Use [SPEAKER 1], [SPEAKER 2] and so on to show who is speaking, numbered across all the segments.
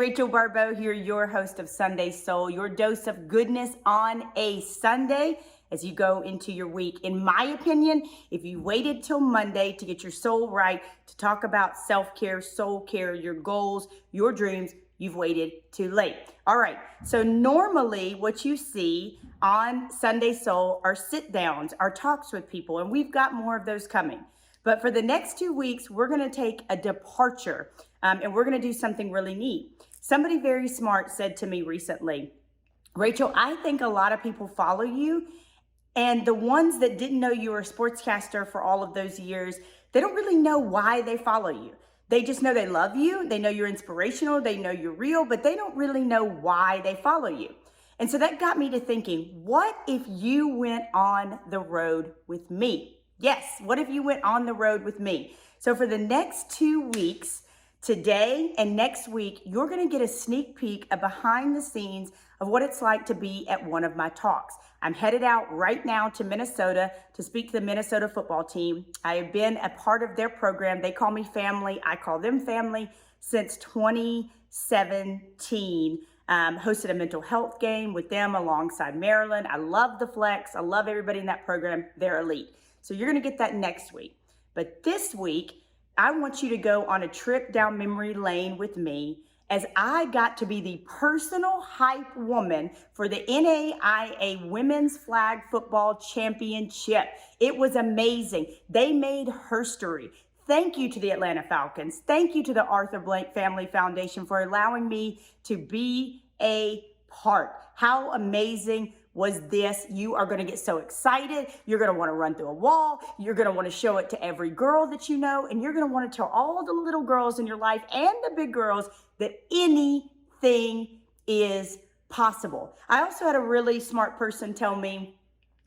[SPEAKER 1] Rachel Baribeau here, your host of Sunday Soul, your dose of goodness on a Sunday as you go into your week. In my opinion, if you waited till Monday to get your soul right, to talk about self-care, soul care, your goals, your dreams, you've waited too late. All right, so normally what you see on Sunday Soul are sit-downs, are talks with people, and we've got more of those coming. But for the next 2 weeks, we're gonna take a departure, and we're gonna do something really neat. Somebody very smart said to me recently, Rachel, I think a lot of people follow you, and the ones that didn't know you were a sportscaster for all of those years, they don't really know why they follow you. They just know they love you, they know you're inspirational, they know you're real, but they don't really know why they follow you. And so that got me to thinking, what if you went on the road with me? Yes, what if you went on the road with me? So for the next 2 weeks, today and next week, you're gonna get a sneak peek of behind the scenes of what it's like to be at one of my talks. I'm headed out right now to Minnesota to speak to the Minnesota football team. I have been a part of their program. They call me family. I call them family since 2017. Hosted a mental health game with them alongside Maryland. I love the Flex. I love everybody in that program. They're elite. So you're gonna get that next week. But this week, I want you to go on a trip down memory lane with me as I got to be the personal hype woman for the NAIA Women's Flag Football Championship. It was amazing. They made history. Thank you to the Atlanta Falcons. Thank you to the Arthur Blank Family Foundation for allowing me to be a part. How amazing was this? You are gonna get so excited. You're gonna wanna run through a wall. You're gonna wanna show it to every girl that you know, and you're gonna wanna tell all the little girls in your life and the big girls that anything is possible. I also had a really smart person tell me,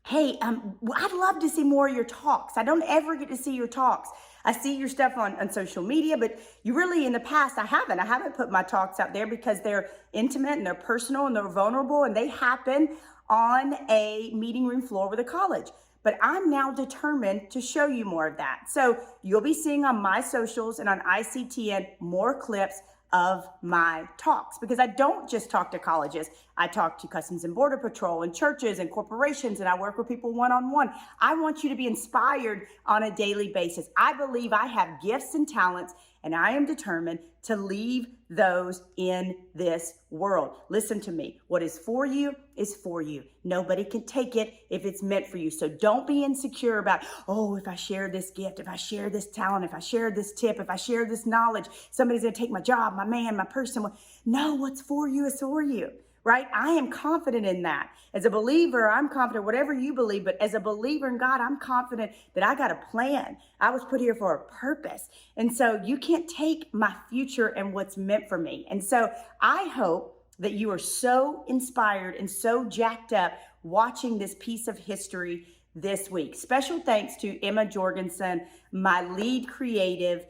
[SPEAKER 1] hey, I'd love to see more of your talks. I don't ever get to see your talks. I see your stuff on social media, but you really, in the past, I haven't put my talks out there because they're intimate and they're personal and they're vulnerable and they happen on a meeting room floor with a college. But I'm now determined to show you more of that. So you'll be seeing on my socials and on ICTN more clips of my talks, because I don't just talk to colleges. I talk to Customs and Border Patrol and churches and corporations, and I work with people one-on-one. I want you to be inspired on a daily basis. I believe I have gifts and talents, and I am determined to leave those in this world. Listen to me. What is for you is for you. Nobody can take it if it's meant for you. So don't be insecure about, oh, if I share this gift, if I share this talent, if I share this tip, if I share this knowledge, somebody's gonna take my job, my man, my person. No, what's for you is for you. Right? I am confident in that. As a believer, I'm confident whatever you believe, but as a believer in God, I'm confident that I got a plan. I was put here for a purpose. And so you can't take my future and what's meant for me. And so I hope that you are so inspired and so jacked up watching this piece of history this week. Special thanks to Emma Jorgensen, my lead creative,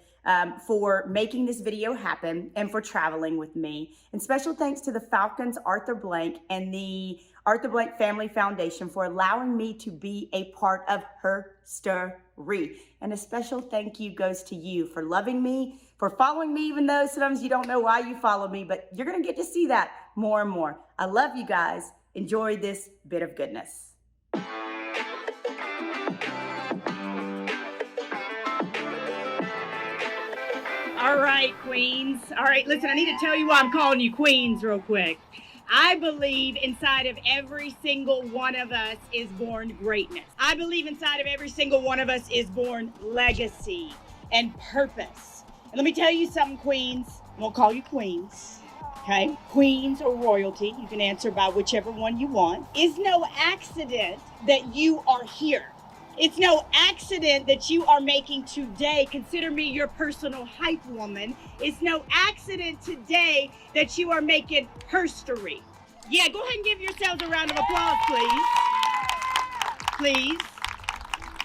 [SPEAKER 1] for making this video happen and for traveling with me. And special thanks to the Falcons, Arthur Blank, and the Arthur Blank Family Foundation for allowing me to be a part of her story. And a special thank you goes to you for loving me, for following me, even though sometimes you don't know why you follow me, but you're gonna get to see that more and more. I love you guys. Enjoy this bit of goodness.
[SPEAKER 2] All right, queens. All right, listen, I need to tell you why I'm calling you queens real quick. I believe inside of every single one of us is born greatness. I believe inside of every single one of us is born legacy and purpose. And let me tell you something, queens. I won't call you queens, okay? Queens or royalty, you can answer by whichever one you want. It's no accident that you are here. It's no accident that you are making today. Consider me your personal hype woman. It's no accident today that you are making history. Yeah, go ahead and give yourselves a round of applause, please. Please.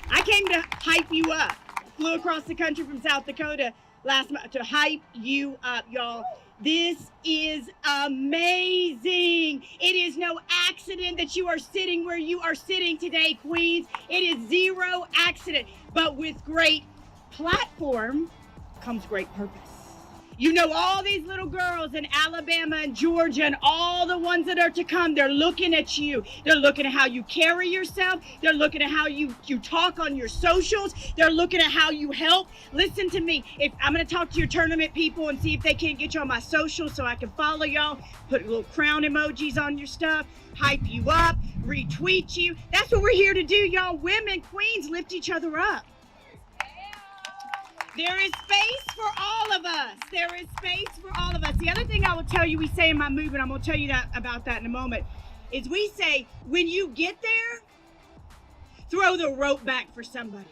[SPEAKER 2] I came to hype you up. Flew across the country from South Dakota last month to hype you up, y'all. This is amazing. It is no accident that you are sitting where you are sitting today, queens. It is zero accident. But with great platform comes great purpose. You know, all these little girls in Alabama and Georgia and all the ones that are to come, they're looking at you. They're looking at how you carry yourself. They're looking at how you talk on your socials. They're looking at how you help. Listen to me. If I'm going to talk to your tournament people and see if they can't get you on my socials so I can follow y'all, put little crown emojis on your stuff, hype you up, retweet you. That's what we're here to do, y'all. Women, queens, lift each other up. There is space for all of us. There is space for all of us. The other thing I will tell you, we say in my movement, I'm going to tell you about that in a moment, is we say, when you get there, throw the rope back for somebody.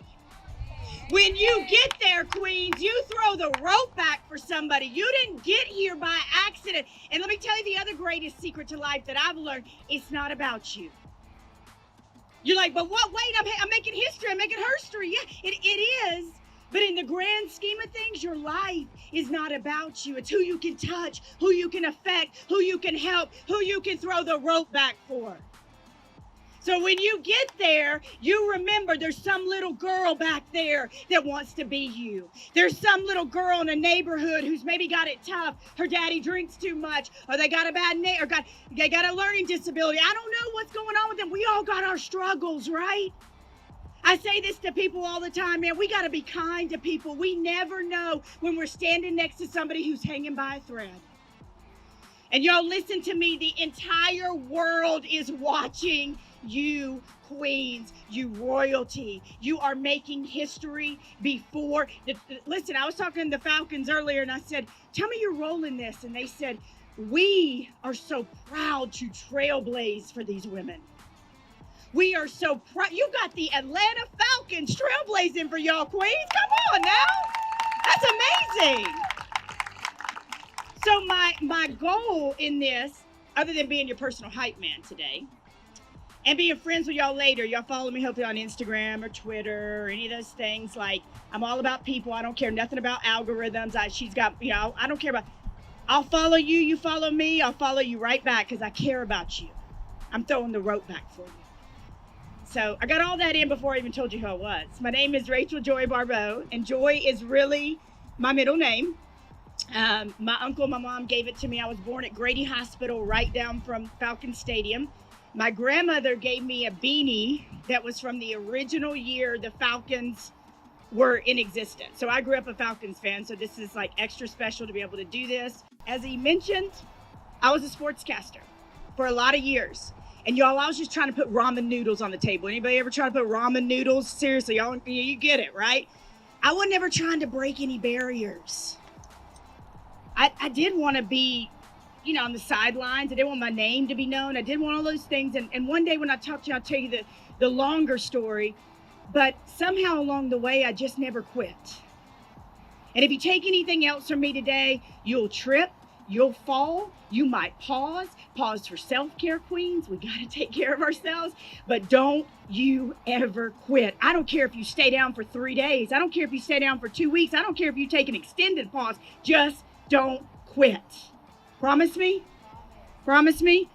[SPEAKER 2] When you get there, queens, you throw the rope back for somebody. You didn't get here by accident. And let me tell you the other greatest secret to life that I've learned, it's not about you. You're like, but what? Wait, I'm making history. I'm making herstory. Yeah, it is. But in the grand scheme of things, your life is not about you. It's who you can touch, who you can affect, who you can help, who you can throw the rope back for. So when you get there, you remember there's some little girl back there that wants to be you. There's some little girl in a neighborhood who's maybe got it tough. Her daddy drinks too much, or they got a bad name, or they got a learning disability. I don't know what's going on with them. We all got our struggles, right? I say this to people all the time, man, we got to be kind to people. We never know when we're standing next to somebody who's hanging by a thread. And y'all listen to me, the entire world is watching you, queens, you royalty. You are making history before. Listen, I was talking to the Falcons earlier and I said, tell me your role in this. And they said, we are so proud to trailblaze for these women. We are so proud. You got the Atlanta Falcons trailblazing for y'all, queens. Come on now. That's amazing. So my goal in this, other than being your personal hype man today, and being friends with y'all later, y'all follow me hopefully on Instagram or Twitter or any of those things. Like, I'm all about people. I don't care nothing about algorithms. She's got, I don't care about, I'll follow you, you follow me, I'll follow you right back because I care about you. I'm throwing the rope back for you. So I got all that in before I even told you who I was. My name is Rachel Joy Baribeau, and Joy is really my middle name. My uncle and my mom gave it to me. I was born at Grady Hospital right down from Falcon Stadium. My grandmother gave me a beanie that was from the original year the Falcons were in existence. So I grew up a Falcons fan, so this is like extra special to be able to do this. As he mentioned, I was a sportscaster for a lot of years. And y'all, I was just trying to put ramen noodles on the table. Anybody ever try to put ramen noodles? Seriously, y'all, you get it, right? I was never trying to break any barriers. I did want to be, on the sidelines. I didn't want my name to be known. I didn't want all those things. And one day when I talk to you, I'll tell you the longer story. But somehow along the way, I just never quit. And if you take anything else from me today, you'll trip, you'll fall, you might pause for self-care, queens. We got to take care of ourselves, but don't you ever quit. I don't care if you stay down for 3 days. I don't care if you stay down for 2 weeks. I don't care if you take an extended pause. Just don't quit. Promise me? Promise me?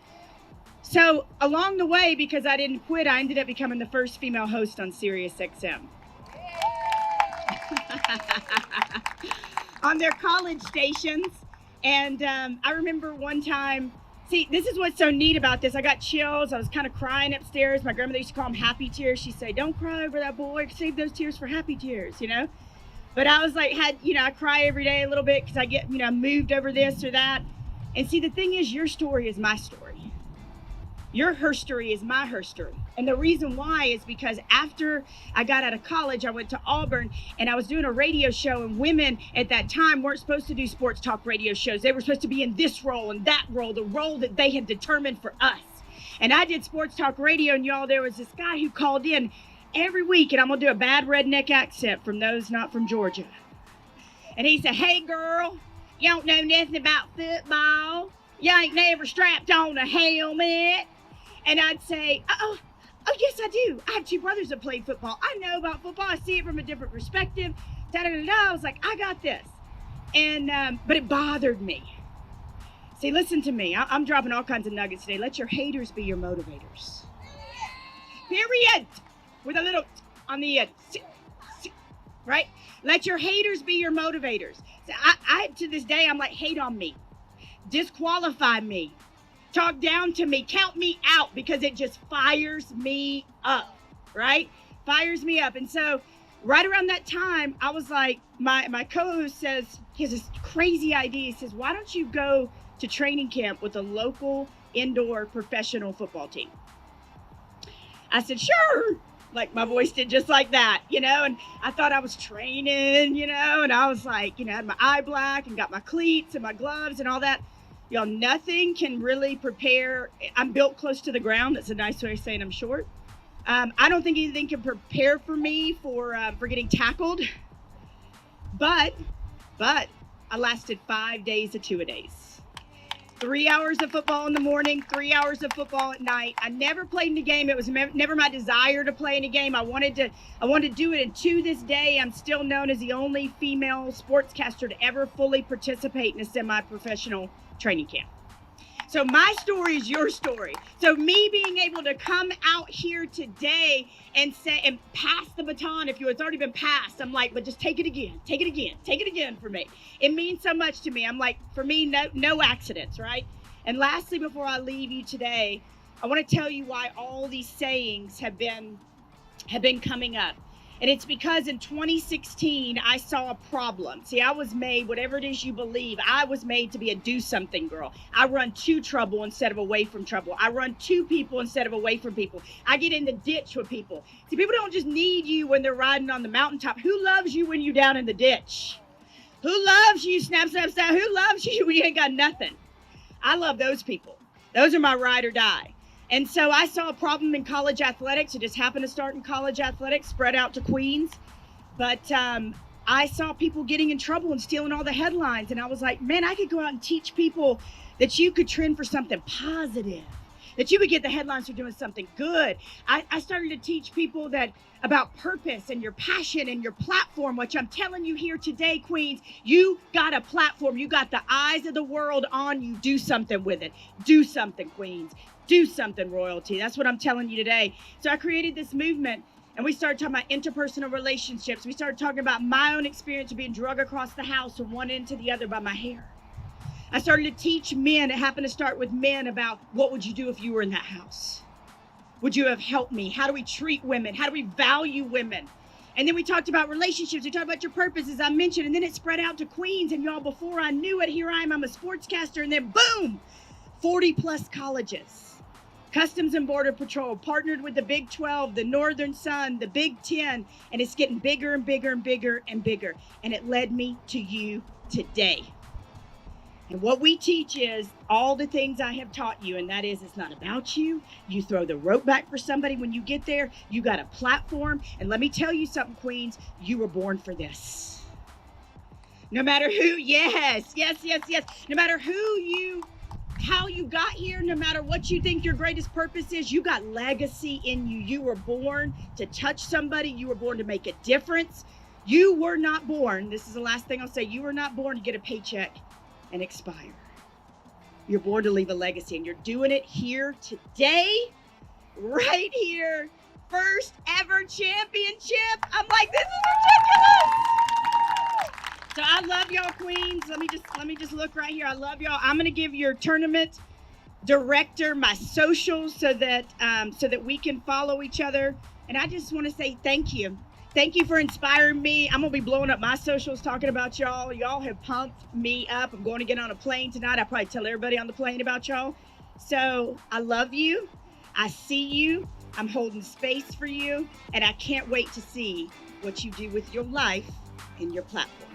[SPEAKER 2] So along the way, because I didn't quit, I ended up becoming the first female host on SiriusXM. On their college stations. And I remember one time, see, this is what's so neat about this. I got chills. I was kind of crying upstairs. My grandmother used to call them happy tears. She'd say, don't cry over that boy. Save those tears for happy tears, But I was like, I cry every day a little bit because I get, moved over this or that. And see, the thing is, your story is my story. Your herstory is my herstory. And the reason why is because after I got out of college, I went to Auburn and I was doing a radio show, and women at that time weren't supposed to do sports talk radio shows. They were supposed to be in this role and that role, the role that they had determined for us. And I did sports talk radio, and y'all, there was this guy who called in every week, and I'm gonna do a bad redneck accent from those not from Georgia. And he said, hey girl, you don't know nothing about football. You ain't never strapped on a helmet. And I'd say, oh, yes, I do. I have two brothers that played football. I know about football. I see it from a different perspective. I was like, I got this. And, but it bothered me. See, listen to me. I'm dropping all kinds of nuggets today. Let your haters be your motivators. Period. With a little on the end. Right? Let your haters be your motivators. I to this day, I'm like, hate on me, disqualify me, talk down to me, count me out, because it just fires me up, right? Fires me up. And so right around that time, I was like, my co-host says, he has this crazy idea. He says, why don't you go to training camp with a local indoor professional football team? I said, sure. Like, my voice did just like that, and I thought I was training, and I was like, I had my eye black and got my cleats and my gloves and all that. Y'all, nothing can really prepare. I'm built close to the ground. That's a nice way of saying I'm short. I don't think anything can prepare for me for getting tackled. But I lasted 5 days of 2-a-days. 3 hours of football in the morning, 3 hours of football at night. I never played in a game. It was never my desire to play in a game. I wanted to do it. And to this day, I'm still known as the only female sportscaster to ever fully participate in a semi-professional training camp. So my story is your story. So me being able to come out here today and pass the baton, if it's already been passed, I'm like, but just take it again for me. It means so much to me. I'm like, for me, no accidents, right? And lastly, before I leave you today, I want to tell you why all these sayings have been coming up. And it's because in 2016, I saw a problem. See, I was made, whatever it is you believe, I was made to be a do-something girl. I run to trouble instead of away from trouble. I run to people instead of away from people. I get in the ditch with people. See, people don't just need you when they're riding on the mountaintop. Who loves you when you're down in the ditch? Who loves you, snap, snap, snap? Who loves you when you ain't got nothing? I love those people. Those are my ride or die. And so I saw a problem in college athletics. It just happened to start in college athletics, spread out to Queens. But I saw people getting in trouble and stealing all the headlines. And I was like, man, I could go out and teach people that you could trend for something positive, that you would get the headlines for doing something good. I started to teach people about purpose and your passion and your platform, which I'm telling you here today, Queens, you got a platform. You got the eyes of the world on you. Do something with it. Do something, Queens. Do something, royalty. That's what I'm telling you today. So I created this movement, and we started talking about interpersonal relationships. We started talking about my own experience of being drug across the house from one end to the other by my hair. I started to teach men, it happened to start with men, about what would you do if you were in that house? Would you have helped me? How do we treat women? How do we value women? And then we talked about relationships. We talked about your purpose, as I mentioned, and then it spread out to Queens. And y'all, before I knew it, here I am, I'm a sportscaster, and then boom, 40 plus colleges. Customs and Border Patrol partnered with the Big 12, the Northern Sun, the Big 10, and it's getting bigger and bigger and bigger and bigger. And it led me to you today. And what we teach is all the things I have taught you, and that is, it's not about you. You throw the rope back for somebody when you get there. You got a platform. And let me tell you something, Queens, you were born for this. No matter who, yes. No matter how you got here, no matter what you think your greatest purpose is, you got legacy in you. You were born to touch somebody. You were born to make a difference. You were not born, this is the last thing I'll say, you were not born to get a paycheck and expire. You're born to leave a legacy, and you're doing it here today, right here. First ever championship. I'm like, this is ridiculous. So I love y'all, Queens. Let me just look right here. I love y'all. I'm gonna give your tournament director my socials so that we can follow each other. And I just want to say thank you. Thank you for inspiring me. I'm gonna be blowing up my socials talking about y'all. Y'all have pumped me up. I'm going to get on a plane tonight. I'll probably tell everybody on the plane about y'all. So I love you. I see you. I'm holding space for you. And I can't wait to see what you do with your life and your platform.